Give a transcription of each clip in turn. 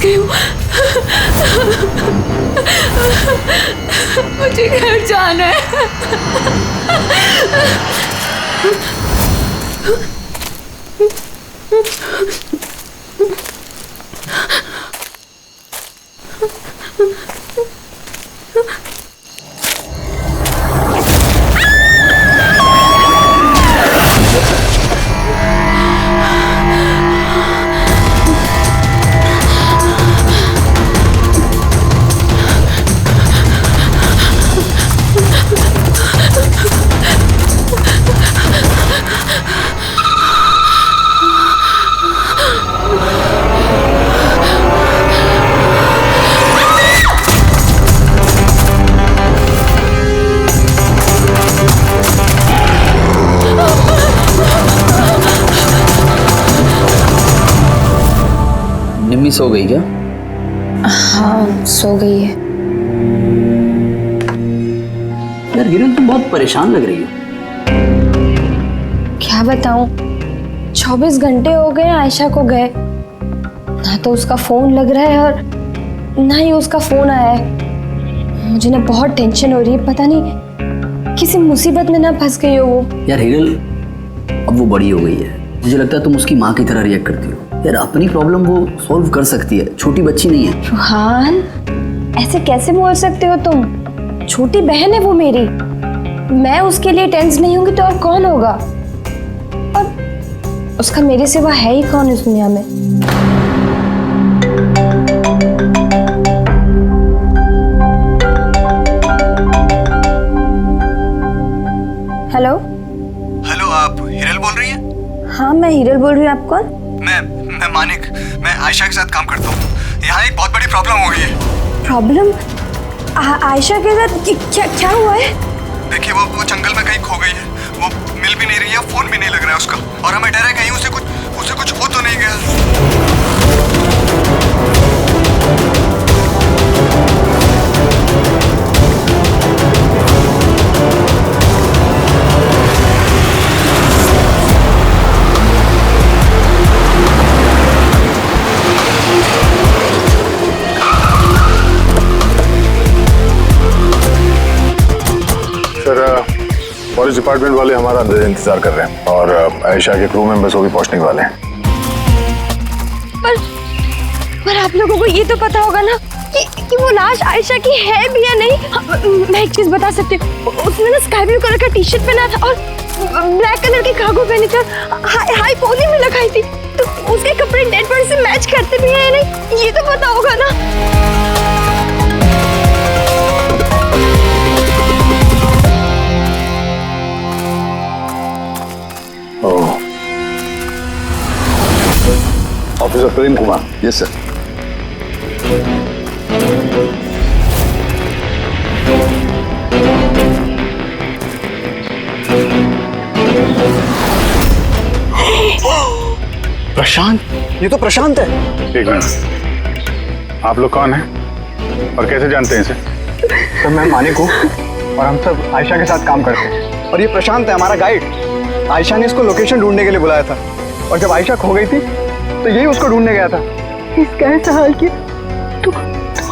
गई हूँ। मुझे घर जाना है। निम्मी सो गई क्या? हाँ सो गई है। यार हिरल तुम बहुत परेशान लग रही हो। क्या बताऊं, 24 घंटे हो गए आयशा को गए, ना तो उसका फोन लग रहा है और ना ही उसका फोन आया है। मुझे ना बहुत टेंशन हो रही है, पता नहीं किसी मुसीबत में ना फंस गई हो वो। यार हिरल अब वो बड़ी हो गई है, मुझे लगता है तुम उसकी माँ की तरह रिएक्ट करती हो। यार अपनी प्रॉब्लम वो सॉल्व कर सकती है, छोटी बच्ची नहीं है। रुहान ऐसे कैसे बोल सकते हो तुम? छोटी बहन है वो मेरी, मैं उसके लिए टेंस नहीं होंगी तो और कौन होगा? और उसका मेरे सिवा है ही कौन इस दुनिया में? हेलो हेलो, आप हिरल बोल रही हैं? हाँ मैं हिरल बोल रही हूँ। आप कौन? मैं मानिक, मैं आयशा के साथ काम करता हूँ। यहाँ एक बहुत बड़ी प्रॉब्लम हो गई है। प्रॉब्लम? आयशा के साथ क्या हुआ है? देखिए वो जंगल में कहीं खो गई है। वो मिल भी नहीं रही है, फोन भी नहीं लग रहा है उसका, और हमें डर है कहीं उसे कुछ हो तो नहीं गया। फॉरेस्ट डिपार्टमेंट वाले हमारा अंदर इंतजार कर रहे हैं और आयशा के क्रू मेंबर्स वो भी पहुंचने वाले हैं। पर आप लोगों को ये तो पता होगा ना कि वो लाश आयशा की है भी या नहीं। मैं एक चीज बता सकती हूँ, उसने ना स्काई ब्लू कलर का टी शर्ट पहना था और ब्लैक कलर की कार्गो पहनी थी और हाई पोनी में लगाई थी, तो उसके कपड़े डेड बॉडी से मैच करते भी हैं या नहीं, ये तो पता होगा ना। Officer Prem Kumar. Yes sir. Prashant, ये तो प्रशांत है। एक मिनट, आप लोग कौन हैं और कैसे जानते हैं इसे? तो मैं मानिक हूँ और हम सब आयशा के साथ काम करते हैं, और ये प्रशांत है हमारा गाइड। आयशा ने इसको लोकेशन ढूंढने के लिए बुलाया था, और जब आयशा खो गई थी तो यही उसको ढूंढने गया था। इसका ऐसा हाल कि तो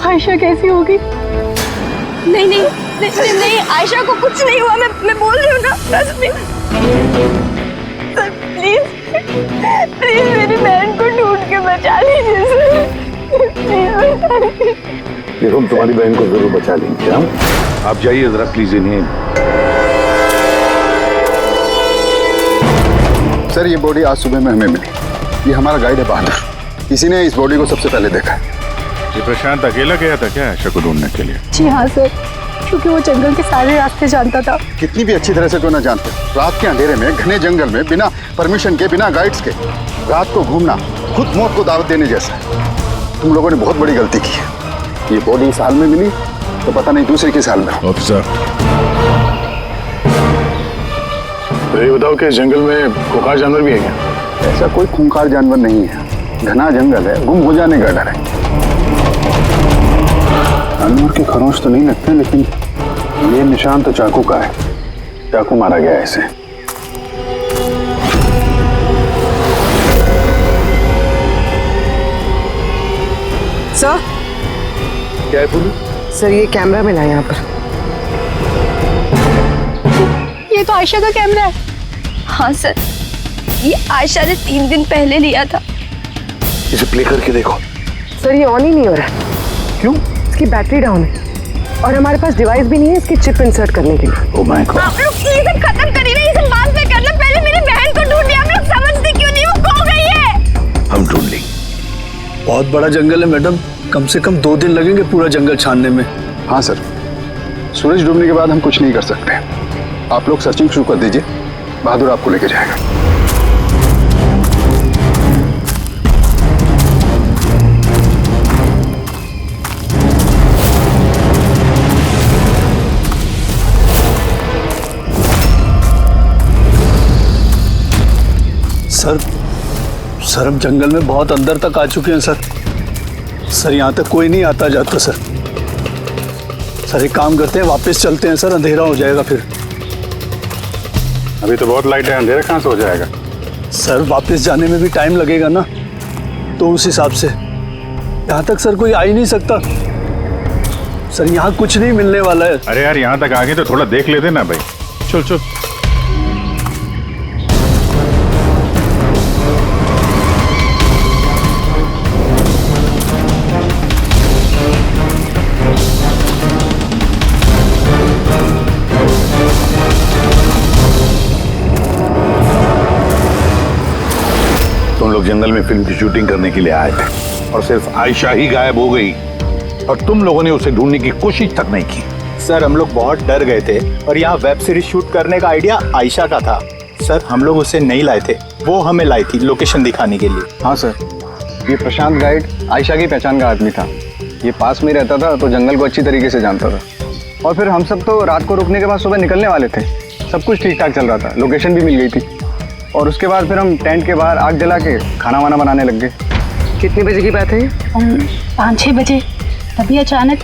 आयशा कैसी होगी? नहीं, आयशा को कुछ नहीं हुआ, मैं बोल रही हूँ ना। सर प्लीज मेरी बहन को ढूंढ के बचा लीजिए सर, प्लीज। देखो हम तुम्हारी बहन को जरूर बचा लेंगे। आप जाइए जरा प्लीज इन्हें। सर ये बॉडी आज सुबह में हमें मिली। ये हमारा गाइड है बहादुर, इसी ने इस बॉडी को सबसे पहले देखा। ये प्रशांत अकेला गया था क्या आयशा को ढूंढने के लिए? जी हाँ सर, क्योंकि वो जंगल के सारे रास्ते जानता था। कितनी भी अच्छी तरह से क्यों ना जानते, रात के अंधेरे में घने जंगल में बिना परमिशन के, बिना गाइड्स के रात को घूमना खुद मौत को दावत देने जैसा है। तुम लोगों ने बहुत बड़ी गलती की है। ये बॉडी इस हाल में मिली तो पता नहीं दूसरे किस हाल में। ऑफिसर, तो ये बताओ कि जंगल में खूंखार जानवर भी है क्या? ऐसा कोई खूंखार जानवर नहीं है, घना जंगल है, गुम हो जाने का डर है। जानवर के खरोंच तो नहीं लगते, लेकिन ये निशान तो चाकू का है। चाकू मारा गया है इसे। सर क्या है पूरी? सर ये कैमरा मिला है यहाँ पर। ये तो आयशा का कैमरा है। हाँ सर, ये आयशा ने 3 दिन पहले लिया था। इसे प्ले करके देखो। सर ये ऑन ही नहीं हो रहा। क्यों? इसकी बैटरी डाउन है और हमारे पास डिवाइस भी नहीं है इसकी चिप इंसर्ट करने के लिए। Oh my God. आप लोग ये सब खत्म करिए ना, ये सब बाद में करना। पहले मेरी बहन को ढूंढिए। आप लोग समझते क्यों नहीं? वो खो गई है। हम ढूंढ लेंगे। बहुत बड़ा जंगल है मैडम, कम से कम 2 दिन लगेंगे पूरा जंगल छानने में। हाँ सर, सूरज डूबने के बाद हम कुछ नहीं कर सकते। आप लोग सर्चिंग शुरू कर दीजिए, बहादुर आपको लेके जाएगा। सर हम जंगल में बहुत अंदर तक आ चुके हैं सर यहाँ तक कोई नहीं आता जाता सर एक काम करते हैं, वापस चलते हैं सर, अंधेरा हो जाएगा फिर। अभी तो बहुत लाइट है, अंधेरा कहाँ से हो जाएगा? सर वापस जाने में भी टाइम लगेगा ना, तो उस हिसाब से यहाँ तक सर कोई आ ही नहीं सकता। सर यहाँ कुछ नहीं मिलने वाला है। अरे यार, यहाँ तक आगे तो थोड़ा देख लेते ना भाई। चल चल। तुम लोग जंगल में फिल्म की शूटिंग करने के लिए आए थे और सिर्फ आयशा ही गायब हो गई और तुम लोगों ने उसे ढूंढने की कोशिश तक नहीं की। सर हम लोग बहुत डर गए थे और यहाँ वेब सीरीज शूट करने का आइडिया आयशा का था। सर हम लोग उसे नहीं लाए थे, वो हमें लाई थी लोकेशन दिखाने के लिए। हाँ सर, ये प्रशांत गाइड आयशा की पहचान का आदमी था। ये पास में रहता था तो जंगल को अच्छी तरीके से जानता था। और फिर हम सब तो रात को रुकने के बाद सुबह निकलने वाले थे। सब कुछ ठीक ठाक चल रहा था, लोकेशन भी मिल गई थी। और उसके बाद फिर हम टेंट के बाहर आग जला के खाना वाना बनाने लग गए। कितने बजे की बात है? 5-6 बजे। तभी अचानक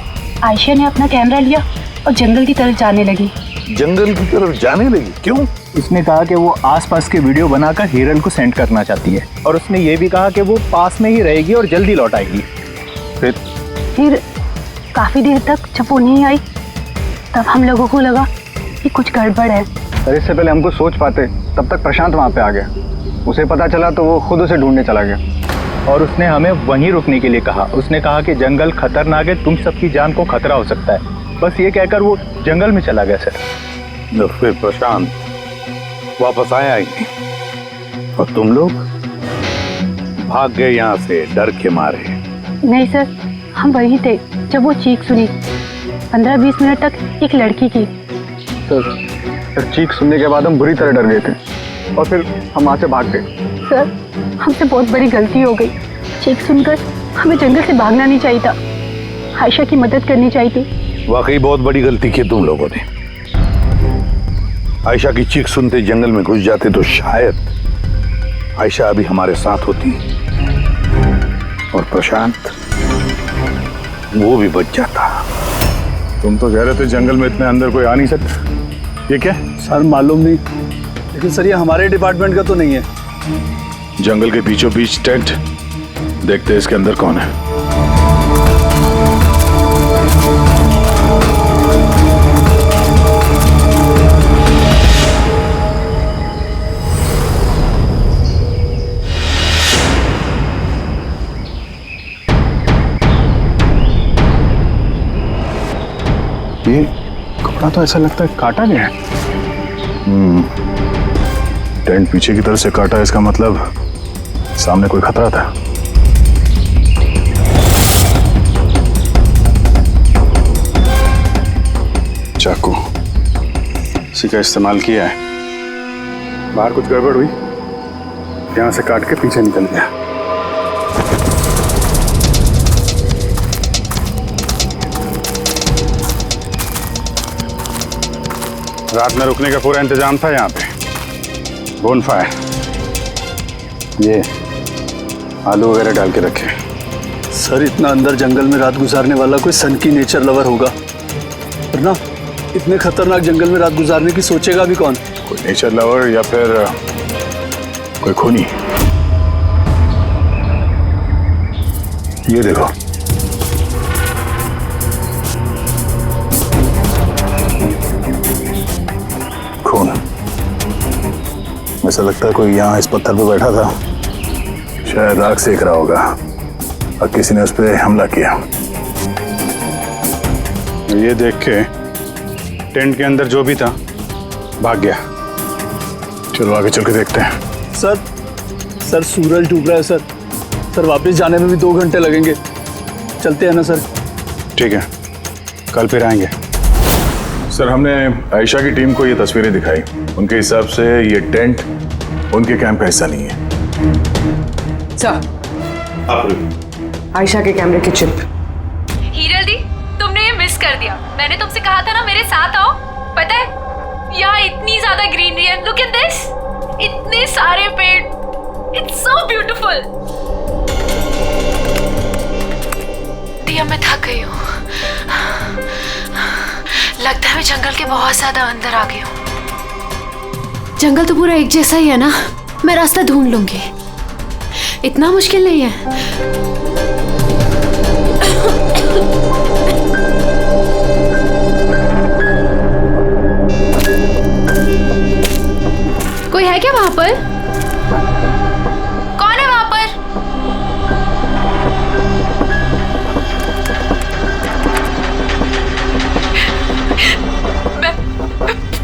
आयशा ने अपना कैमरा लिया और जंगल की तरफ जाने लगी। जंगल की तरफ जाने लगी? क्यों? उसने कहा कि वो आसपास के वीडियो बनाकर हिरल को सेंड करना चाहती है और उसने ये भी कहा कि वो पास में ही रहेगी और जल्दी लौट आएगी। फिर काफी देर तक जब वो नहीं आई तब हम लोगों को लगा कि कुछ गड़बड़ है। सर इससे पहले हमको सोच पाते तब तक प्रशांत वहाँ पे आ गया। उसे पता चला तो वो खुद उसे ढूंढने चला गया और उसने हमें वहीं रुकने के लिए कहा। उसने कहा कि जंगल खतरनाक है, तुम सबकी जान को खतरा हो सकता है। बस ये कहकर वो जंगल में चला गया सर। तो फिर प्रशांत वापस आया ही नहीं और तुम लोग भाग गए यहाँ से डर के मारे। नहीं सर, हम वहीं थे जब वो चीख सुनी। 15-20 मिनट तक एक लड़की की। सर चीख सुनने के बाद हम बुरी तरह डर गए थे और फिर हम वहाँ से भाग गए। सर हमसे बहुत बड़ी गलती हो गई। चीख सुनकर हमें जंगल से भागना नहीं चाहिए था, आयशा की मदद करनी चाहिए थी। वाकई बहुत बड़ी गलती की तुम लोगों ने। आयशा की चीख सुनते जंगल में घुस जाते तो शायद आयशा अभी हमारे साथ होती और प्रशांत वो भी बच जाता। तुम तो कह रहे थे जंगल में इतने अंदर कोई आ नहीं सकता। ये क्या? सर मालूम नहीं, लेकिन सर ये हमारे डिपार्टमेंट का तो नहीं है। जंगल के बीचों बीच टेंट, देखते हैं इसके अंदर कौन है। ये कपड़ा तो ऐसा लगता है काटा गया है। टेंट पीछे की तरफ से काटा, इसका मतलब सामने कोई खतरा था। चाकू इसी का इस्तेमाल किया है। बाहर कुछ गड़बड़ हुई, यहां से काट के पीछे निकल गया। रात में रुकने का पूरा इंतजाम था यहाँ पे। बोनफायर, ये आलू वगैरह डाल के रखे। सर इतना अंदर जंगल में रात गुजारने वाला कोई सन की नेचर लवर होगा, वरना इतने खतरनाक जंगल में रात गुजारने की सोचेगा भी कौन? कोई नेचर लवर या फिर कोई खूनी। ये देखो, खून। ऐसा लगता है कोई यहाँ इस पत्थर पे बैठा था, शायद आग सेक रहा होगा और किसी ने उस पर हमला किया। ये देख के टेंट के अंदर जो भी था भाग गया। चलो आगे चल के देखते हैं। सर सूरज डूब रहा है सर। सर वापस जाने में भी 2 घंटे लगेंगे। चलते हैं ना सर? ठीक है, कल फिर आएंगे। सर हमने आयशा की टीम को ये तस्वीरें दिखाई। उनके हिसाब से ये टेंट उनके कैंप का हिस्सा नहीं है। सर, आप आयशा के कैमरे की चिप। हीरल दी, तुमने ये मिस कर दिया। मैंने तुमसे कहा था ना मेरे साथ आओ। पता है यहाँ इतनी ज्यादा ग्रीनरी है। लुक एट दिस, इतने सारे पेड़। It's so beautiful. दिया मैं थक गई हूँ। लगता है मैं जंगल के बहुत ज्यादा अंदर आ गई हूँ। जंगल तो पूरा एक जैसा ही है ना। मैं रास्ता ढूंढ लूंगी, इतना मुश्किल नहीं है। कोई है क्या वहां पर? कौन है वहां पर? मैं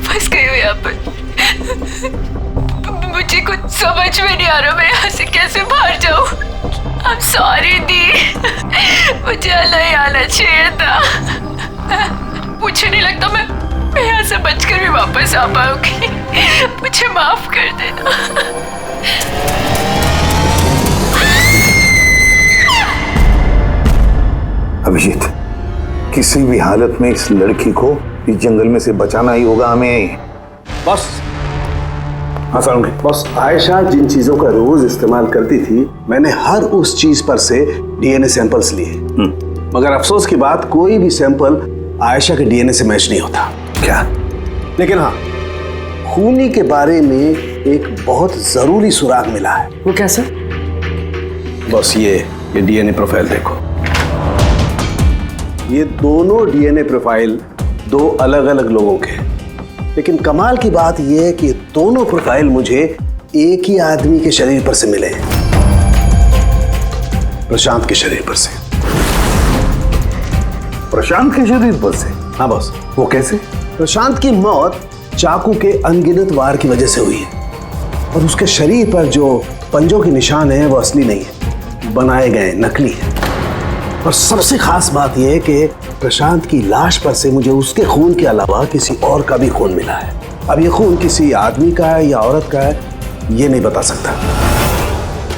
फंस गई हूँ यहाँ पर। मुझे कुछ समझ में नहीं आ रहा मैं यहाँ से कैसे बाहर जाऊँ। I'm sorry दी, मुझे अलग आना चाहिए था। मुझे नहीं लगता मैं यहाँ से बचकर भी वापस आ पाऊंगी। मुझे माफ कर देना। अभिजीत, किसी भी हालत में इस लड़की को इस जंगल में से बचाना ही होगा हमें। बस हाँ सालुंगी। बस आयशा जिन चीजों का रोज इस्तेमाल करती थी, मैंने हर उस चीज पर से डीएनए सैंपल्स लिए, मगर अफसोस की बात कोई भी सैंपल आयशा के डीएनए से मैच नहीं होता। क्या? लेकिन हाँ, खूनी के बारे में एक बहुत जरूरी सुराग मिला है। वो कैसे? बस ये डीएनए प्रोफाइल देखो। ये दोनों डीएनए प्रोफाइल 2 अलग अलग लोगों के, लेकिन कमाल की बात यह है कि दोनों प्रोफाइल मुझे एक ही आदमी के शरीर पर से मिले हैं, प्रशांत के शरीर पर से। प्रशांत के शरीर पर से? हाँ बॉस। वो कैसे? प्रशांत की मौत चाकू के अनगिनत वार की वजह से हुई है, और उसके शरीर पर जो पंजों के निशान हैं वो असली नहीं है, बनाए गए नकली हैं। और सबसे खास बात यह है कि प्रशांत की लाश पर से मुझे उसके खून के अलावा किसी और का भी खून मिला है। अब ये खून किसी आदमी का है या औरत का है ये नहीं बता सकता,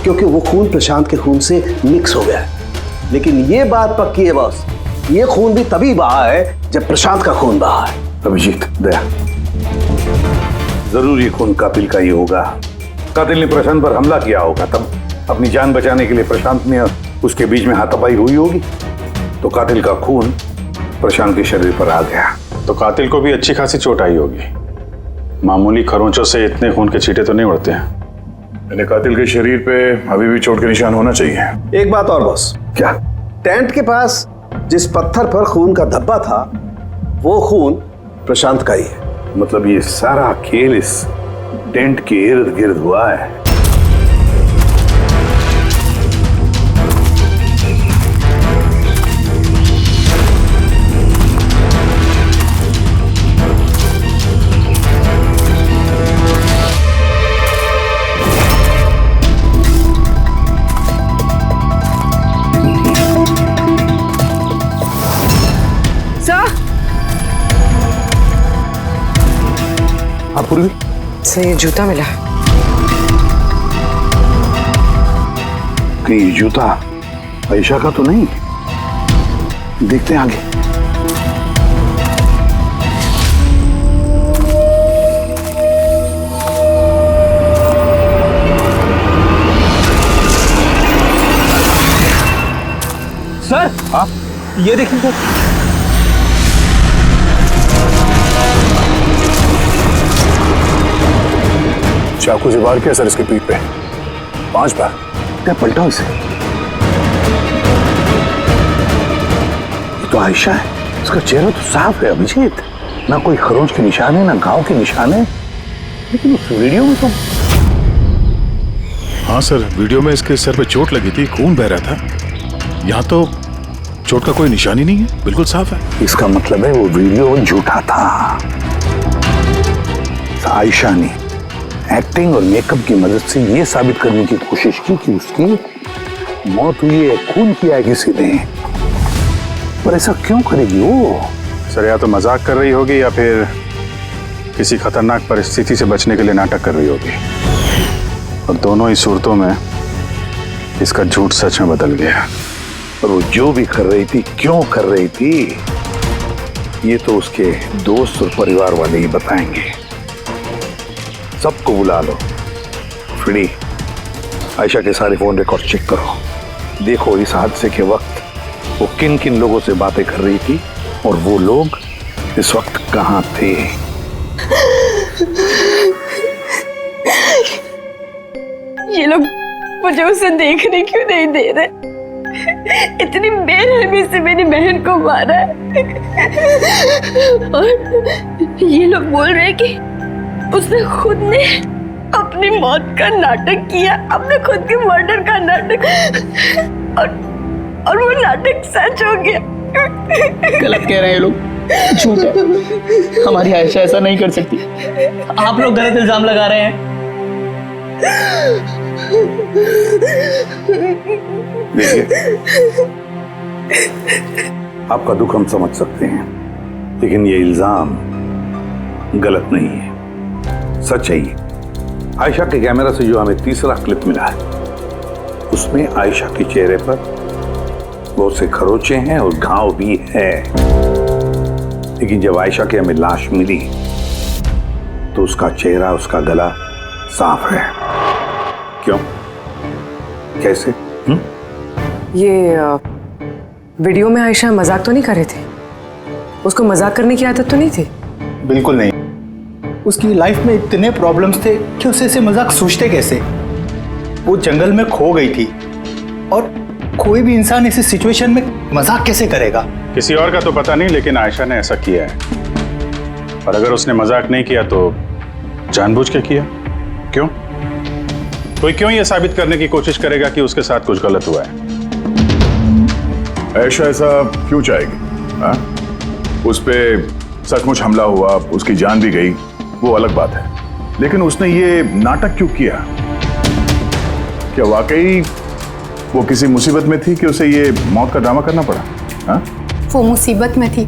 क्योंकि वो खून प्रशांत के खून से मिक्स हो गया है। लेकिन ये बात पक्की है बॉस, ये खून भी तभी बहा है जब प्रशांत का खून बहा है। अभिजीत, दया, जरूर ये खून कातिल का ही होगा। कातिल ने प्रशांत पर हमला किया होगा, तब अपनी जान बचाने के लिए प्रशांत ने उसके बीच में हाथापाई हुई होगी, तो कातिल का खून प्रशांत के शरीर पर आ गया। तो कातिल को भी अच्छी खासी चोट आई होगी। मामूली खरोंचों से इतने खून के छींटे तो नहीं उड़ते हैं। मैंने कातिल के शरीर पे अभी भी चोट के निशान होना चाहिए। एक बात और बॉस। क्या? टेंट के पास जिस पत्थर पर खून का धब्बा था वो खून प्रशांत का ही है। मतलब ये सारा खेल इस टेंट के इर्द गिर्द हुआ है। पूर्वी से ये जूता मिला। कहीं जूता आयशा का तो नहीं? देखते हैं आगे। सर, हाँ, ये देखिए सर। चाकू से वार किया सर इसके पीठ पे 5 बार। क्या पलटा इसे? ये तो आयशा है, इसका चेहरा तो साफ है अभिजीत। ना कोई खरोंच के निशान है, ना घाव के निशान है, लेकिन उस वीडियो में तो। हाँ सर, वीडियो में इसके सर पे चोट लगी थी, खून बह रहा था। यहाँ तो चोट का कोई निशान ही नहीं है, बिल्कुल साफ है। इसका मतलब है वो वीडियो झूठा था। आयशा ने एक्टिंग और मेकअप की मदद से ये साबित करने की कोशिश की कि उसकी मौत हुई है, खून किया है किसी ने। पर ऐसा क्यों करेगी वो? सर, या तो मजाक कर रही होगी या फिर किसी खतरनाक परिस्थिति से बचने के लिए नाटक कर रही होगी। और दोनों ही सूरतों में इसका झूठ सच में बदल गया। और वो जो भी कर रही थी, क्यों कर रही थी, ये तो उसके दोस्त और परिवार वाले ही बताएंगे। सबको बुला लो। फ्री आयशा के सारे फोन रिकॉर्ड चेक करो। देखो इस हादसे के वक्त वो किन किन लोगों से बातें कर रही थी और वो लोग इस वक्त कहाँ थे। ये लोग मुझे उसे देखने क्यों नहीं दे रहे? इतनी बेरहमी से मेरी बहन को मारा है। और ये लोग बोल रहे हैं कि उसने खुद ने अपनी मौत का नाटक किया, अपने खुद के मर्डर का नाटक। और वो नाटक सच हो गया। गलत कह रहे हैं ये लोग, झूठ है। हमारी आयशा ऐसा नहीं कर सकती। आप लोग गलत इल्जाम लगा रहे हैं। देखिए, आपका दुख हम समझ सकते हैं, लेकिन ये इल्जाम गलत नहीं है, सच है ये। आयशा के कैमरा से जो हमें तीसरा क्लिप मिला है, उसमें आयशा के चेहरे पर बहुत से खरोंचे हैं और घाव भी है। लेकिन जब आयशा की हमें लाश मिली तो उसका चेहरा, उसका गला साफ है। क्यों? कैसे? ये वीडियो में आयशा मजाक तो नहीं कर रहे थे? उसको मजाक करने की आदत तो नहीं थी? बिल्कुल नहीं। उसकी लाइफ में इतने प्रॉब्लम्स थे कि उसे ऐसे मजाक सोचते कैसे? वो जंगल में खो गई थी और कोई भी इंसान ऐसी सिचुएशन में मजाक कैसे करेगा? किसी और का तो पता नहीं, लेकिन आयशा ने ऐसा किया है। और अगर उसने मजाक नहीं किया तो जानबूझ के किया। क्यों? कोई क्यों ये साबित करने की कोशिश करेगा कि उसके साथ कुछ गलत हुआ है? आयशा ऐसा क्यों चाहेगी? हाँ? उस पे सचमुच हमला हुआ, उसकी जान भी गई, वो अलग बात है। लेकिन उसने ये नाटक क्यों किया? क्या वाकई वो किसी मुसीबत में थी कि उसे ये मौत का ड्रामा करना पड़ा? हाँ? वो मुसीबत में थी,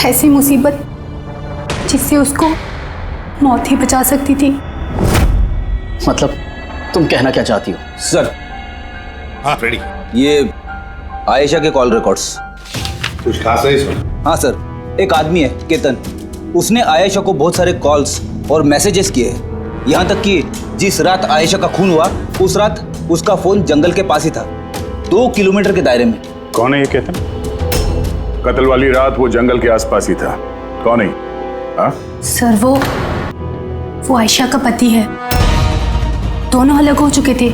ऐसी मुसीबत जिससे उसको मौत ही बचा सकती थी। मतलब तुम कहना क्या चाहती हो? सर, हाँ रेडी। ये आयशा के कॉल रिकॉर्ड्स। कुछ खास है इसमें? हाँ सर, एक आदमी है केतन, उसने आयशा को बहुत सारे कॉल्स और मैसेजेस किए हैं। यहाँ तक कि जिस रात आयशा का खून हुआ उस रात उसका फोन जंगल के पास ही था, 2 किलोमीटर के दायरे में। कौन है ये केतन? कत्ल वाली रात वो जंगल के आसपास ही था। कौन है? हाँ? सर वो आयशा का पति है। दोनों अलग हो चुके थे।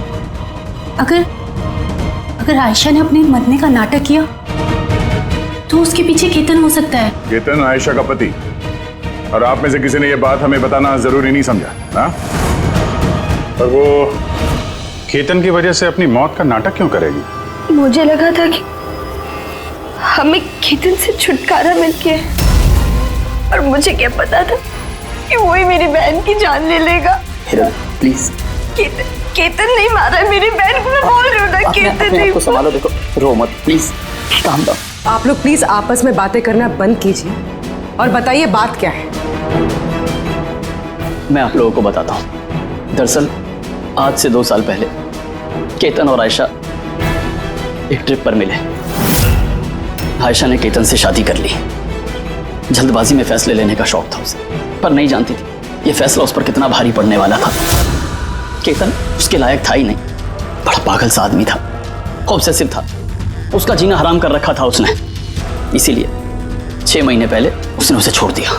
अगर आयशा ने अपने मरने का नाटक किया तो उसके पीछे केतन हो सकता है। केतन आयशा का पति? और आप में से किसी ने ये बात हमें बताना जरूरी नहीं समझा? हाँ? और वो केतन की वजह से अपनी मौत का नाटक क्यों करेगी? मुझे लगा था कि हमें केतन से छुटकारा मिल गया, और मुझे क्या पता था कि वही मेरी बहन की जान ले लेगा। प्लीज। केतन नहीं मारा है मेरी बहन को, मैं बोल रही हूँ ना। केतन नहीं। संभालो, देखो, रो मत प्लीज। काम दो। आप लोग प्लीज आपस में बातें करना बंद कीजिए और बताइए बात क्या है। मैं आप लोगों को बताता हूँ। दरअसल आज से 2 साल पहले केतन और आयशा एक ट्रिप पर मिले। आयशा ने केतन से शादी कर ली। जल्दबाजी में फैसले लेने का शौक था उसे, पर नहीं जानती थी ये फैसला उस पर कितना भारी पड़ने वाला था। केतन उसके लायक था ही नहीं, बड़ा पागल सा आदमी था, ऑब्सेसिव था, उसका जीना हराम कर रखा था उसने। इसीलिए 6 महीने पहले उसने उसे छोड़ दिया।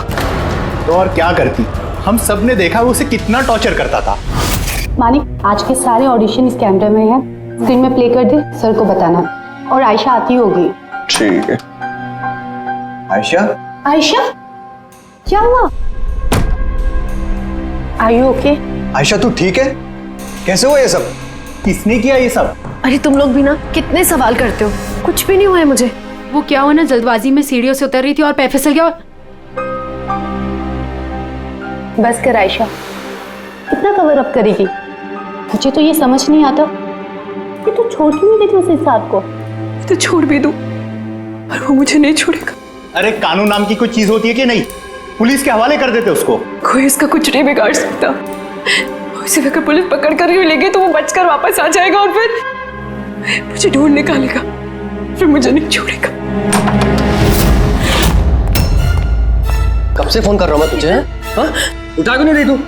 तो और क्या करती? हम सब ने देखा वो उसे कितना टॉर्चर करता था। मानिक, आज के सारे ऑडिशन इस कैमरे में हैं, स्क्रीन में प्ले कर दे, सर को बताना, और आयशा आती होगी। ठीक है। आयशा? आयशा, क्या हुआ? Are you okay? आयशा तू ठीक है? कैसे हुआ ये सब? किसने किया ये सब? अरे तुम लोग भी ना कितने सवाल करते हो, कुछ भी नहीं हुआ है मुझे। वो क्या हुआ ना, जल्दबाजी में सीढ़ियों से उतर रही थी और पैर फिसल गया। बस कर आयशा, कितना कवर अप करेगी? मुझे तो ये समझ नहीं आता कि तू छोड़ क्यों नहीं देती उस इंसान को? तो छोड़ भी दूं और वो मुझे नहीं छोड़ेगा। अरे कानून नाम की कोई चीज होती है कि नहीं? पुलिस के हवाले कर देते उसको। कोई इसका कुछ नहीं बिगाड़ सकता। उसे अगर पुलिस पकड़ कर ही लेगी तो वो बचकर वापस आ जाएगा और फिर मुझे ढूंढ निकालेगा, फिर मुझे नहीं छोड़ेगा। कब से फोन कर रहा हूँ मैं तुझे? हाँ? उठा क्यों नहीं रही तू?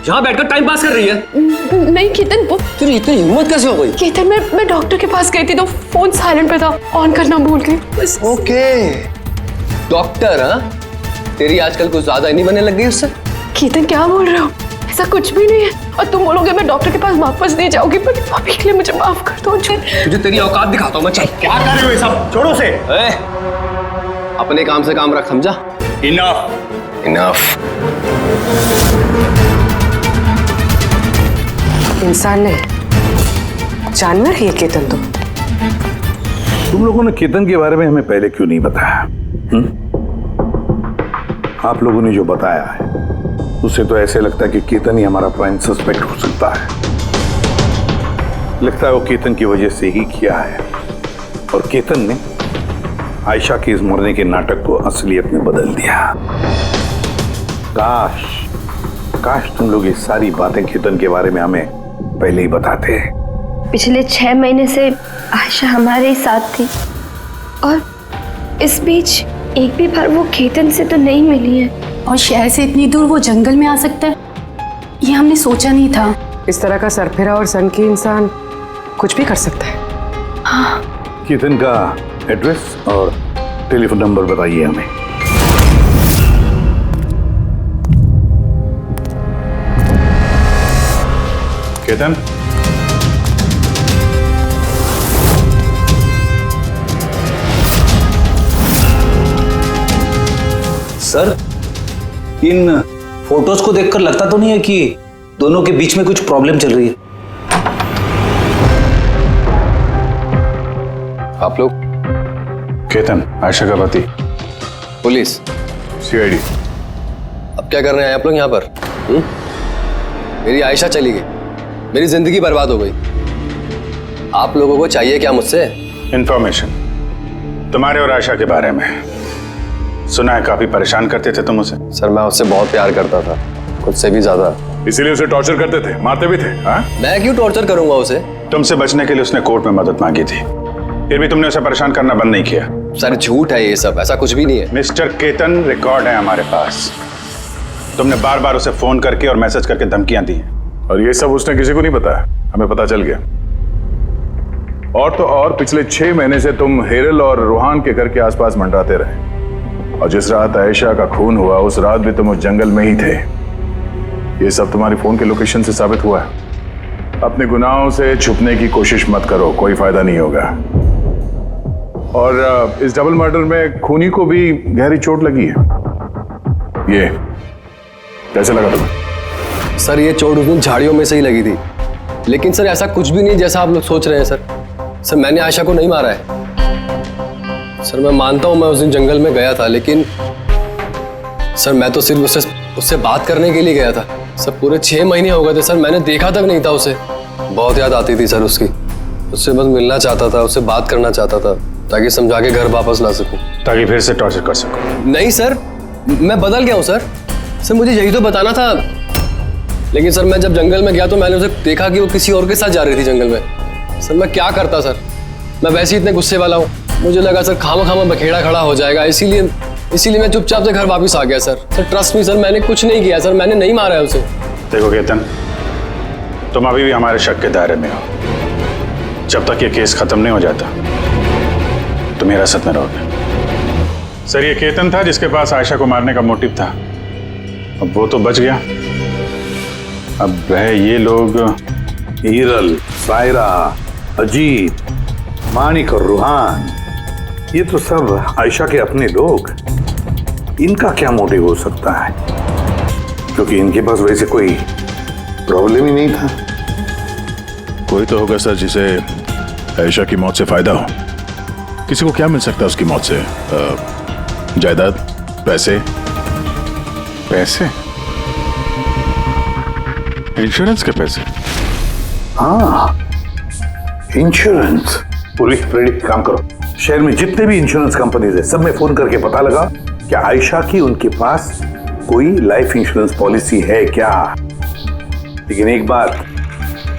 यहाँ बैठकर टाइम पास कर रही है। नहीं केतन, वो तेरी इतनी हिम्मत कैसे हो गई? केतन मैं डॉक्टर के पास गई थी तो फोन साइलेंट पे था, ऑन करना भूल गई बस। Okay, doctor? हाँ, तेरी आजकल कुछ ज्यादा ही नहीं बनने लग गई उससे। केतन क्या बोल रहे हो? ऐसा कुछ भी नहीं है और तुम बोलोगे मैं डॉक्टर के पास वापस नहीं जाऊंगी, पर अभी के लिए मुझे माफ कर दो। तुझे तेरी औकात दिखाता हूँ मैं। चल। क्या कर रहे हो ये सब? छोड़ो से। अपने काम से काम रख, समझा? इनफ। इनफ। इंसान नहीं, जानवर है ये केतन। तो तुम लोगों ने केतन के बारे में हमें पहले क्यों नहीं बताया? आप लोगों ने जो बताया है उससे तो ऐसे लगता है कि केतन ही हमारा प्राइम सस्पेक्ट हो सकता है। लगता है वो केतन की वजह से ही किया है और केतन ने आयशा के इस मरने के नाटक को असलियत में बदल दिया। काश तुम लोग ये सारी बातें केतन के बारे में हमें पहले ही बताते। पिछले 6 महीने से आयशा हमारे साथ थी और इस बीच एक भी बार वो केतन से तो नहीं मिली है। और शहर से इतनी दूर वो जंगल में आ सकता है, ये हमने सोचा नहीं था। इस तरह का सरफिरा और सनकी इंसान कुछ भी कर सकता है। हाँ। केतन का एड्रेस और टेलीफोन नंबर बताइए हमें। केतन, सर, इन फोटोज को देखकर लगता तो नहीं है कि दोनों के बीच में कुछ प्रॉब्लम चल रही है? आप लोग? केतन आयशा का पति। पुलिस? सीआईडी। अब क्या कर रहे हैं आप लोग यहाँ पर? मेरी आयशा चली गई, मेरी जिंदगी बर्बाद हो गई। आप लोगों को चाहिए क्या मुझसे? इंफॉर्मेशन तुम्हारे और आयशा के बारे में। सुना है काफी परेशान करते थे तुम उसे। सर मैं उससे बहुत प्यार करता था, खुद से भी ज्यादा। इसीलिए उसे टॉर्चर करते थे, मारते भी थे। हाँ? मैं क्यों टॉर्चर करूंगा उसे? तुमसे बचने के लिए उसने कोर्ट में मदद मांगी थी, फिर भी तुमने उसे परेशान करना बंद नहीं किया। सर झूठ है ये सब, ऐसा कुछ भी नहीं है। मिस्टर केतन, रिकॉर्ड है हमारे पास। तुमने बार बार उसे फोन करके और मैसेज करके धमकियां दी और ये सब उसने किसी को नहीं बताया, हमें पता चल गया। और तो और पिछले 6 महीने से तुम हेरल और रूहान के घर के आसपास मंडराते रहे और जिस रात आयशा का खून हुआ उस रात भी तुम उस जंगल में ही थे। ये सब तुम्हारी फोन के लोकेशन से साबित हुआ है। अपने गुनाहों से छुपने की कोशिश मत करो, कोई फायदा नहीं होगा। और इस डबल मर्डर में खूनी को भी गहरी चोट लगी है। ये कैसे लगा तुम्हें? सर ये चोट उस दिन झाड़ियों में से ही लगी थी, लेकिन सर ऐसा कुछ भी नहीं जैसा आप लोग सोच रहे हैं। सर मैंने आयशा को नहीं मारा है। सर मैं मानता हूं मैं उस दिन जंगल में गया था, लेकिन सर मैं तो सिर्फ उससे बात करने के लिए गया था। सर पूरे 6 महीने हो गए थे सर, मैंने देखा तक नहीं था उसे। बहुत याद आती थी सर उसकी, उससे बस मिलना चाहता था, उससे बात करना चाहता था ताकि समझा के घर वापस ला सकूं, ताकि फिर से टॉर्चर कर सकूं। नहीं सर, मैं बदल गया हूं सर मुझे यही तो बताना था। लेकिन सर मैं जब जंगल में गया तो मैंने उसे देखा कि वो किसी और के साथ जा रही थी जंगल में। सर मैं क्या करता सर, मैं वैसे ही इतने गुस्से वाला हूँ। मुझे लगा सर खामा बखेड़ा खड़ा हो जाएगा, इसीलिए मैं चुपचाप से घर वापस आ गया। सर ट्रस्ट मी सर, मैंने कुछ नहीं किया सर, मैंने नहीं मारा है उसे। देखो केतन, तुम अभी भी हमारे शक के दायरे में हो। जब तक ये केस खत्म नहीं हो जाता तुम हिरासत में रहोगे। सर ये केतन था जिसके पास आयशा को मारने का मोटिव था, अब वो तो बच गया। अब रहे ये लोग, हीरल, सायरा, अजीत, मानिक और रूहान, ये तो सब आयशा के अपने लोग। इनका क्या मोटिव हो सकता है? क्योंकि इनके पास वैसे कोई प्रॉब्लम ही नहीं था। कोई तो होगा सर जिसे आयशा की मौत से फायदा हो। किसी को क्या मिल सकता है उसकी मौत से? जायदाद, पैसे? पैसे? इंश्योरेंस के पैसे? हाँ, इंश्योरेंस। पुलिस प्रेरित काम करो, शहर में जितने भी इंश्योरेंस कंपनीज है सब में फोन करके पता लगा कि आयशा की उनके पास कोई लाइफ इंश्योरेंस पॉलिसी है क्या। लेकिन एक बात,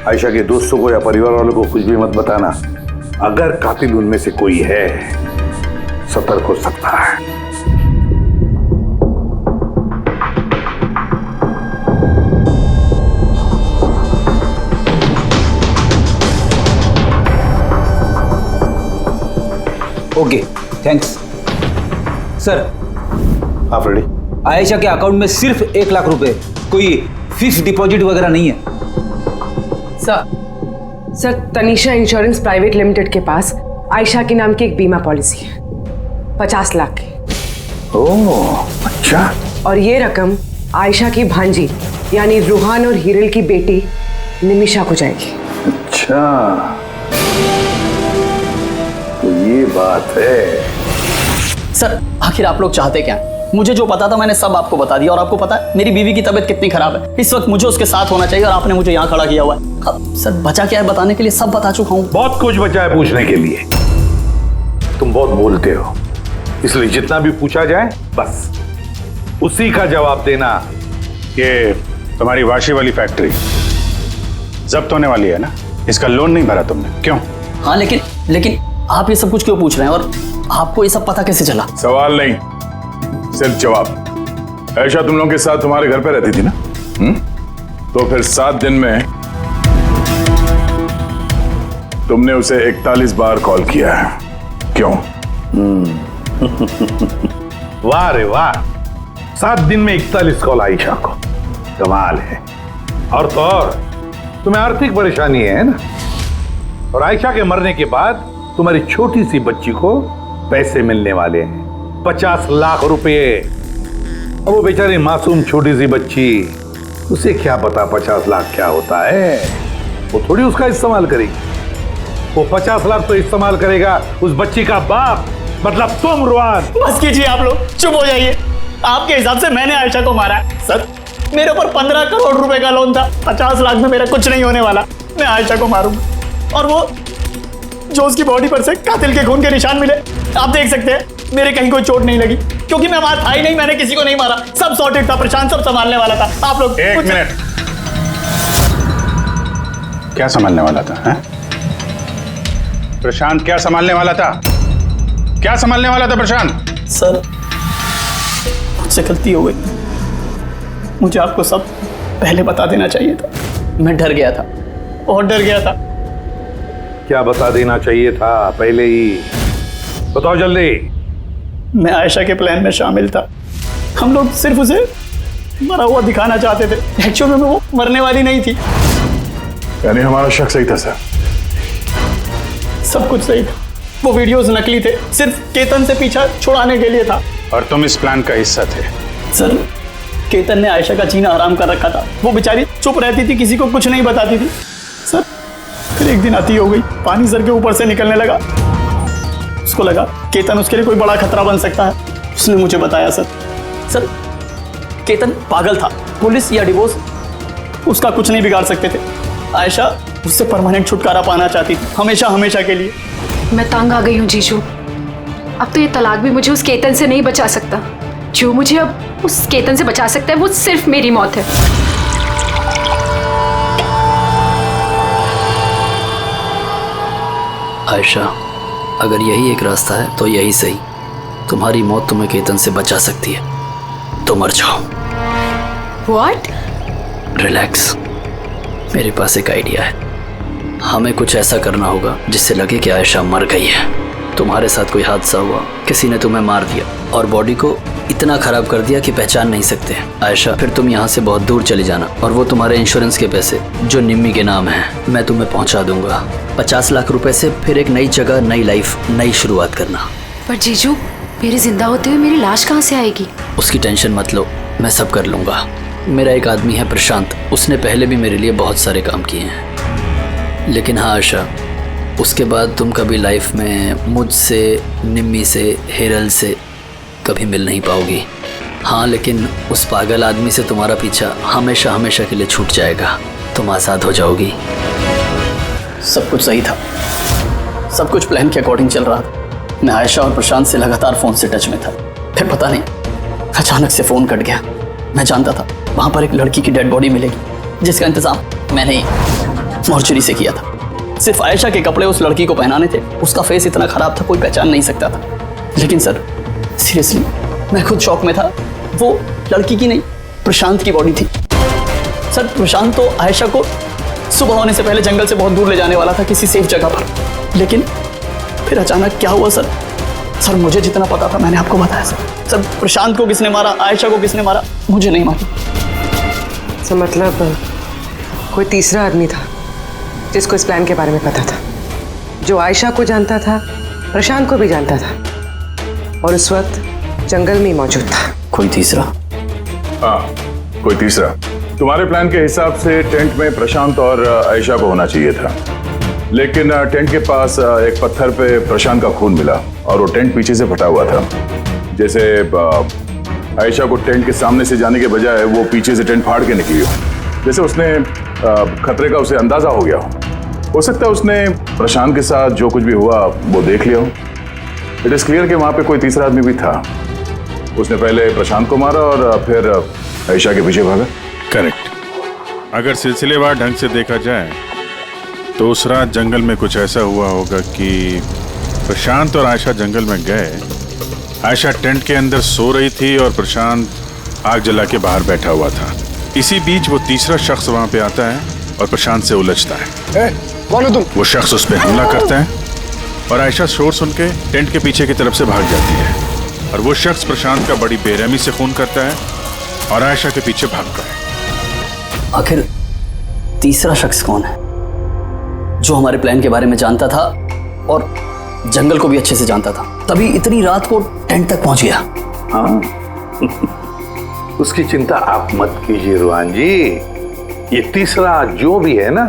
आयशा के दोस्तों को या परिवार वालों को कुछ भी मत बताना। अगर कातिल उनमें से कोई है, सतर्क हो सकता है। Okay, thanks sir. आप रेडी? आयशा के अकाउंट में सिर्फ 1 लाख रुपए, कोई फिक्स डिपॉजिट वगैरह नहीं है। Sir, Tanisha insurance private limited के पास आयशा के नाम की एक बीमा पॉलिसी है 50 लाख की। ओह, अच्छा। और ये रकम आयशा की भांजी यानी रूहान और हीरल की बेटी निमिषा को जाएगी। अच्छा, तो ये बात है। सर, आखिर आप लोग चाहते क्या? मुझे जो पता था मैंने सब आपको बता दिया। और आपको पता है मेरी बीवी की तबीयत कितनी खराब है। इस वक्त मुझे उसके साथ होना चाहिए और आपने मुझे यहाँ खड़ा किया हुआ है। अब सर, बचा क्या है बताने के लिए? सब बता चुका हूँ। बहुत कुछ बचा है पूछने के लिए। तुम बहुत बोलते हो, इसलिए जितना भी पूछा जाए बस उसी का जवाब देना। ये तुम्हारी वाशी वाली फैक्ट्री जब्त होने वाली है ना? इसका लोन नहीं भरा तुमने, क्यों? हाँ, लेकिन आप ये सब कुछ क्यों पूछ रहे हैं? और आपको ये सब पता कैसे चला? सवाल नहीं, सिर्फ जवाब। आयशा तुम लोगों के साथ तुम्हारे घर पे रहती थी ना? तो फिर 7 दिन में तुमने उसे 41 बार कॉल किया है, क्यों? वाह रे वाह, 7 दिन में 41 कॉल आयशा को, कमाल है। और तो और तुम्हें आर्थिक परेशानी है ना, और आयशा के मरने के बाद तुम्हारी छोटी सी बच्ची को पैसे मिलने वाले हैं 50 लाख रुपए। अब वो बेचारी मासूम छोटी सी बच्ची, उसे क्या पता 50 लाख क्या होता है? वो थोड़ी उसका इस्तेमाल करेगी। वो 50 लाख तो इस्तेमाल करेगा उस बच्ची का बाप, मतलब तुम रुआन। बस कीजिए आप लोग, चुप हो जाइए। आपके हिसाब से मैंने आयशा को मारा है? सर, मेरे ऊपर 15 करोड़ रुपए का लोन था। 50 लाख में मेरा कुछ नहीं होने वाला। मैं आयशा को मारूंगा। और वो जो उसकी बॉडी पर से कातिल के खून के निशान मिले, आप देख सकते हैं मेरे कहीं कोई चोट नहीं लगी, क्योंकि मैं वहां था ही नहीं। मैंने किसी को नहीं मारा, सब सॉर्टेड था। प्रशांत सब संभालने वाला था। आप लोग एक मिनट, क्या संभालने वाला था? है? प्रशांत क्या संभालने वाला था? क्या संभालने वाला था प्रशांत? सर, मुझसे गलती हो गई। मुझे आपको सब पहले बता देना चाहिए था। मैं डर गया था, बहुत डर गया था। क्या बता देना चाहिए था पहले ही? बताओ जल्दी। मैं आयशा के प्लान में शामिल था। हम लोग सिर्फ उसे मरा हुआ दिखाना चाहते थे। एक्चुअल में वो मरने वाली नहीं थी। यानी हमारा शक सही था सर? सब कुछ सही था। वो वीडियोस नकली थे, सिर्फ केतन से पीछा छुड़ाने के लिए था। और तुम इस प्लान का हिस्सा थे? सर, केतन ने आयशा का जीना हराम कर रखा था। वो बेचारी चुप रहती थी, किसी को कुछ नहीं बताती थी। सर, फिर एक दिन अति हो गई, पानी सर के ऊपर से निकलने लगा। उसको लगा केतन उसके लिए कोई बड़ा खतरा बन सकता है। उसने मुझे बताया। सर, केतन पागल था। पुलिस या डिवोर्स उसका कुछ नहीं बिगाड़ सकते थे। आयशा उससे परमानेंट छुटकारा पाना चाहती थी, हमेशा हमेशा के लिए। मैं तंग आ गई हूँ जीजू। अब तो ये तलाक भी मुझे उस केतन से नहीं बचा सकता। जो मुझे अब उस केतन से बचा सकता है वो सिर्फ मेरी मौत है। आयशा, अगर यही एक रास्ता है तो यही सही। तुम्हारी मौत तुम्हें केतन से बचा सकती है, तो मर जाओ। What? रिलैक्स, मेरे पास एक आइडिया है। हमें कुछ ऐसा करना होगा जिससे लगे कि आयशा मर गई है। तुम्हारे साथ कोई हादसा हुआ, किसी ने तुम्हें मार दिया और बॉडी को इतना खराब कर दिया कि पहचान नहीं सकते। आयशा, फिर तुम यहाँ से बहुत दूर चली जाना और वो तुम्हारे इंश्योरेंस के पैसे जो निम्मी के नाम है मैं तुम्हें पहुँचा दूंगा। 50 लाख रुपए से फिर एक नई जगह, नई लाइफ, नई शुरुआत करना। पर जीजू, मेरे जिंदा होते हुए मेरी लाश कहाँ से आएगी? उसकी टेंशन मत लो, मैं सब कर लूँगा। मेरा एक आदमी है प्रशांत, उसने पहले भी मेरे लिए बहुत सारे काम किए हैं। लेकिन हाँ आशा, उसके बाद तुम कभी लाइफ में मुझसे, निम्मी से, हेरल से कभी मिल नहीं पाओगी। हाँ, लेकिन उस पागल आदमी से तुम्हारा पीछा हमेशा हमेशा के लिए छूट जाएगा, तुम आज़ाद हो जाओगी। सब कुछ सही था, सब कुछ प्लान के अकॉर्डिंग चल रहा था। मैं आयशा और प्रशांत से लगातार फ़ोन से टच में था, फिर पता नहीं अचानक से फ़ोन कट गया। मैं जानता था वहाँ पर एक लड़की की डेड बॉडी मिलेगी, जिसका इंतज़ाम मैंने ही मॉर्चरी से किया था। सिर्फ आयशा के कपड़े उस लड़की को पहनाने थे, उसका फेस इतना ख़राब था कोई पहचान नहीं सकता था। लेकिन सर सीरियसली मैं खुद शॉक में था। वो लड़की की नहीं, प्रशांत की बॉडी थी। सर प्रशांत तो आयशा को सुबह होने से पहले जंगल से बहुत दूर ले जाने वाला था किसी सेफ जगह पर, लेकिन फिर अचानक क्या हुआ सर? सर मुझे जितना पता था मैंने आपको बताया सर। प्रशांत को किसने मारा, आयशा को किसने मारा, मुझे नहीं मालूम। सर मतलब कोई तीसरा आदमी था जिसको इस प्लान के बारे में पता था, जो आयशा को जानता था, प्रशांत को भी जानता था, और उस वक्त जंगल में ही मौजूद था। कोई तीसरा? हाँ, कोई तीसरा। तुम्हारे प्लान के हिसाब से टेंट में प्रशांत और आयशा को होना चाहिए था, लेकिन टेंट के पास एक पत्थर पे प्रशांत का खून मिला और वो टेंट पीछे से फटा हुआ था। जैसे आयशा को टेंट के सामने से जाने के बजाय वो पीछे से टेंट फाड़ के निकली हो, जैसे उसने खतरे का उसे अंदाजा हो गया हो सकता है उसने प्रशांत के साथ जो कुछ भी हुआ वो देख लिया हो। इट इज क्लियर कि वहां पे कोई तीसरा आदमी भी था। उसने पहले प्रशांत को मारा और फिर आयशा के पीछे भागा। करेक्ट। अगर सिलसिलेवार ढंग से देखा जाए तो उस रात जंगल में कुछ ऐसा हुआ होगा कि प्रशांत और आयशा जंगल में गए। आयशा टेंट के अंदर सो रही थी और प्रशांत आग जला के बाहर बैठा हुआ था। इसी बीच वो तीसरा शख्स वहां पे आता है और प्रशांत से उलझता है। कौन हो तुम? वो शख्स उस पर हमला करता है और आयशा शोर सुन के टेंट के पीछे की तरफ से भाग जाती है, और वो शख्स प्रशांत का बड़ी बेरहमी से खून करता है और आयशा के पीछे भागता है। आखिर तीसरा शख्स कौन है जो हमारे प्लान के बारे में जानता था और जंगल को भी अच्छे से जानता था, तभी इतनी रात को टेंट तक पहुंच गया? हाँ उसकी चिंता आप मत कीजिए रुहान जी। ये तीसरा जो भी है ना,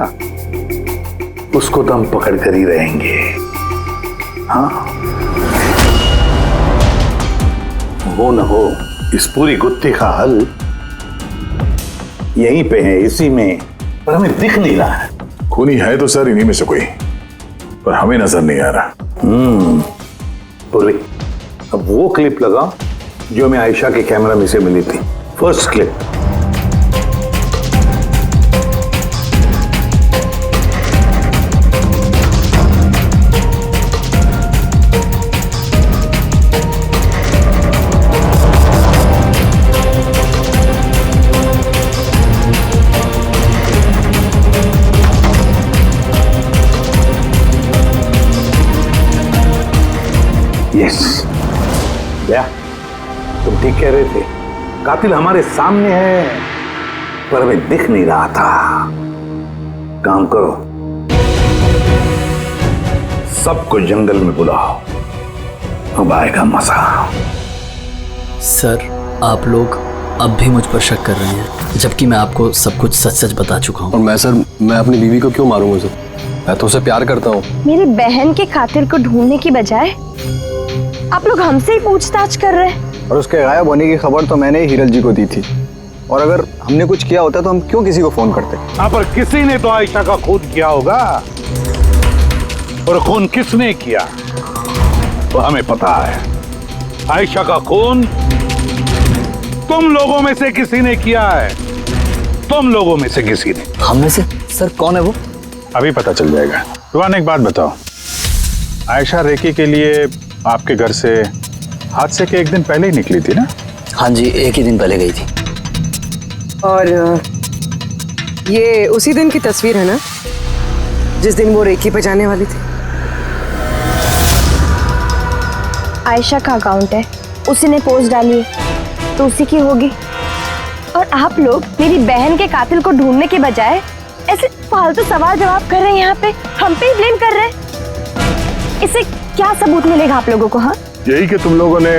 उसको तो हम पकड़ कर ही रहेंगे। हाँ वो न हो, इस पूरी गुत्थी का हल यहीं पे है, इसी में, पर हमें दिख नहीं रहा है। खूनी है तो सर इन्हीं में से कोई, पर हमें नजर नहीं आ रहा। पूरी अब वो क्लिप लगा जो हमें आयशा के कैमरा में से मिली थी, फर्स्ट क्लिप। यस क्या तुम ठीक कह रहे थे, कातिल हमारे सामने है पर हमें दिख नहीं रहा था। काम करो, सबको जंगल में बुलाओ, अब आएगा मजा। सर आप लोग अब भी मुझ पर शक कर रहे हैं, जबकि मैं आपको सब कुछ सच सच बता चुका हूँ। और मैं सर, मैं अपनी बीवी को क्यों मारूंगा सर? मैं तो उसे प्यार करता हूँ। मेरी बहन के कातिल को ढूंढने की बजाय आप लोग हमसे ही पूछताछ कर रहे हैं। और उसके गायब होने की खबर तो मैंने ही हिरल जी को दी थी, और अगर हमने कुछ किया होता तो हम क्यों किसी को फोन करते? हाँ पर किसी ने तो आयशा का खून किया होगा, और खून किसने किया तो हमें पता है। आयशा का खून तुम लोगों में से किसी ने किया है, तुम लोगों में से किसी ने। हम में से? सर कौन है वो? अभी पता चल जाएगा। रुहान एक बात बताओ, आयशा रेकी के लिए आपके घर से हादसे के एक दिन पहले ही निकली थी ना? हाँ जी, एक ही दिन पहले गई थी। और ये उसी दिन की तस्वीर है ना जिस दिन वो रेकी पे जाने वाली थी? आयशा का अकाउंट है, उसी ने पोस्ट डाली है तो उसी की होगी। और आप लोग मेरी बहन के कातिल को ढूंढने के बजाय ऐसे फालतू सवाल जवाब कर रहे हैं, यहाँ पे हम पे ही ब्लेम कर रहे हैं। इससे क्या सबूत मिलेगा आप लोगों को? हाँ यही कि तुम लोगों ने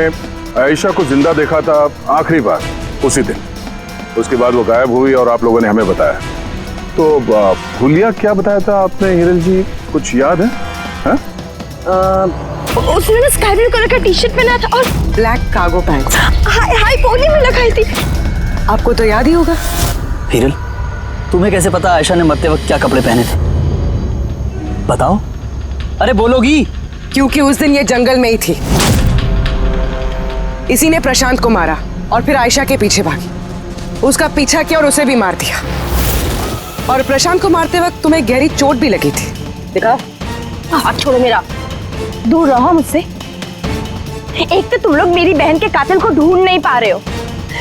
आयशा को जिंदा देखा था आखिरी बार उसी दिन। उसके बाद वो गायब हुई और आप लोगों ने हमें बताया। तो हुलिया क्या बताया था आपने हिरल जी, कुछ याद है? उसने ना स्काई ब्लू कलर का टी शर्ट पहना था और black cargo pant high pony में लगाई थी। आपको तो याद ही होगा। हिरल, तुम्हें कैसे पता आयशा ने मरते वक्त क्या कपड़े पहने थे? बताओ, अरे बोलोगी? क्योंकि उस दिन ये जंगल में ही थी। इसी ने प्रशांत को मारा और फिर आयशा के पीछे भागी। उसका पीछा किया और उसे भी मार दिया। और प्रशांत को मारते वक्त तुम्हें गहरी चोट भी लगी थी, दिखाओ। हाथ छोड़ो मेरा, दूर रहो मुझसे। एक तो तुम लोग मेरी बहन के कातिल को ढूंढ नहीं पा रहे हो,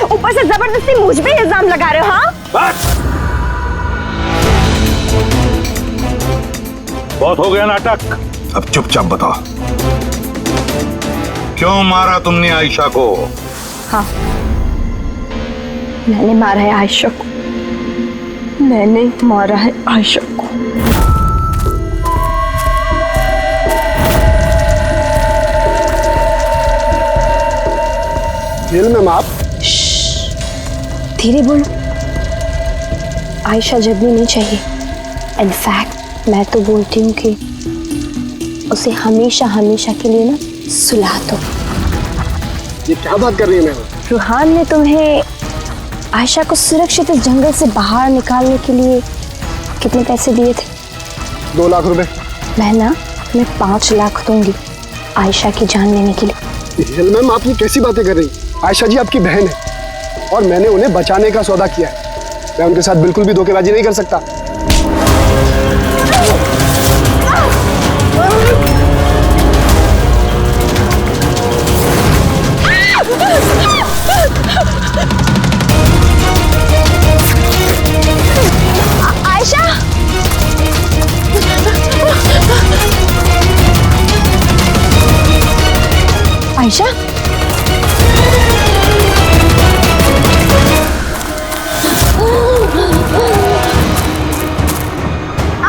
ऊपर से जबरदस्ती मुझ पे इल्जाम लगा रहे हो। हाँ, बस बहुत हो गया नाटक। अब चुपचाप बताओ, क्यों मारा तुमने आयशा को? हाँ, मैंने मारा है आयशा को। मैंने मारा है आयशा को। मैम आप धीरे बोलो। आयशा जगनी नहीं चाहिए। इनफैक्ट मैं तो बोलती हूँ कि उसे हमेशा हमेशा के लिए ना सुला दो। ये क्या बात कर रही है मैम? रूहान ने तुम्हें आयशा को सुरक्षित इस जंगल से बाहर निकालने के लिए कितने पैसे दिए थे? 2 लाख रुपए। मैं ना तुम्हें 5 लाख दूंगी आयशा की जान लेने के लिए। हिरल मैम, आप ये कैसी बातें कर रही हैं? आयशा जी आपकी बहन है और मैंने उन्हें बचाने का सौदा किया है। मैं उनके साथ बिल्कुल भी धोखेबाजी नहीं कर सकता। आयशा, आयशा,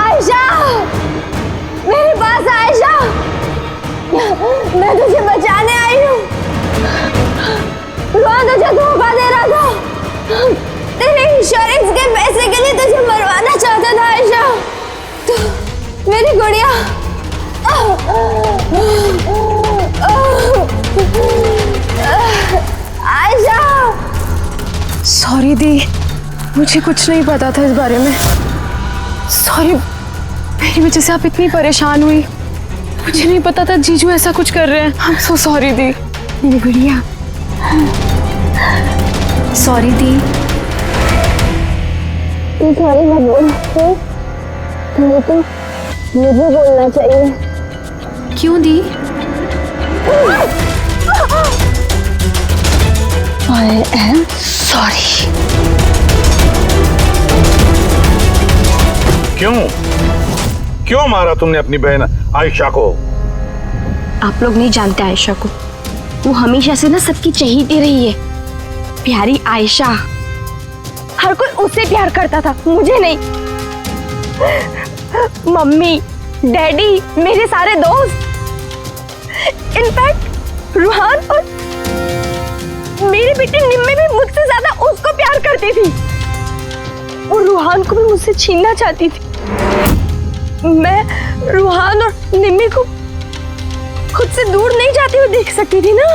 आयशा, मेरे पास आयशा, मैं तुझे बचाने आई हूँ। रुहान तुझे धोखा दे रहा था। तेरे इंश्योरेंस के पैसे के लिए तुझे मरवाना चाहता था आयशा। तू मेरी गुड़िया। आयशा। सॉरी दी, मुझे कुछ नहीं पता था इस बारे में। सॉरी, मेरी वजह से आप इतनी परेशान हुई। मुझे नहीं पता था जीजू ऐसा कुछ कर रहे हैं। I'm so sorry दी। मेरी गुड़िया। सॉरी दी। सॉरी मत बोल, तुम्हें तो मुझे बोलना चाहिए। क्यों दी? I am sorry। क्यों मारा तुमने अपनी बहन आयशा को? आप लोग नहीं जानते आयशा को। वो हमेशा से ना सबकी चहेती रही है। प्यारी आयशा, हर कोई उससे प्यार करता था, मुझे नहीं। मम्मी, डैडी, मेरे सारे दोस्त, इनफैक्ट रूहान और मेरी बेटी निम्मी भी मुझसे ज्यादा उसको प्यार करती थी। वो रूहान को भी मुझसे छीनना चाहती थी। मैं रूहान और निम्मी को खुद से दूर नहीं जाते हुए देख सकती थी ना।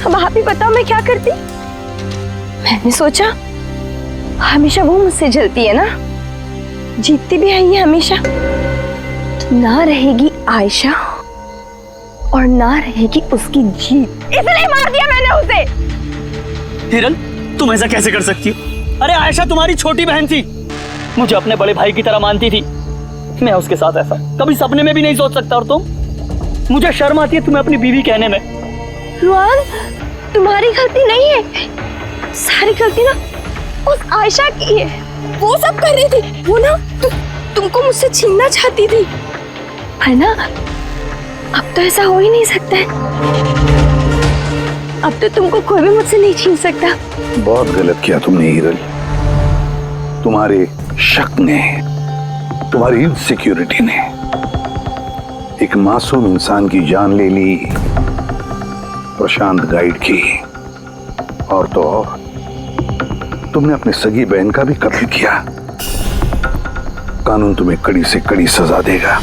अब आप ही बताओ मैं क्या करती? मैंने सोचा हमेशा वो मुझसे जलती है ना, जीतती भी है ये हमेशा। तो ना रहेगी आयशा और ना रहेगी उसकी जीत, इसलिए मार दिया मैंने उसे। हिरल, तुम ऐसा कैसे कर सकती हो? अरे आयशा तुम्हारी छोटी बहन थी, मुझे अपने बड़े भाई की तरह मानती थी। मैं उसके साथ ऐसा कभी सपने में भी नहीं सोच सकता। और तुम, मुझे शर्म आती है तुम्हें अपनी बीवी कहने में। रुआन, तुम्हारी गलती नहीं है, सारी गलती ना उस आयशा की है। वो सब कर रही थी, वो ना तुमको मुझसे छीनना चाहती थी, है ना? अब तो ऐसा हो ही नहीं सकता है। अब तो तुमको कोई भी मुझसे नहीं छीन सकता। बहुत गलत किया तुमने हिरल। तुम्हारे शक ने, तुम्हारी इनसिक्योरिटी ने एक मासूम इंसान की जान ले ली। प्रशांत गाइड की, और तो और तुमने अपनी सगी बहन का भी कत्ल किया। कानून तुम्हें कड़ी से कड़ी सजा देगा।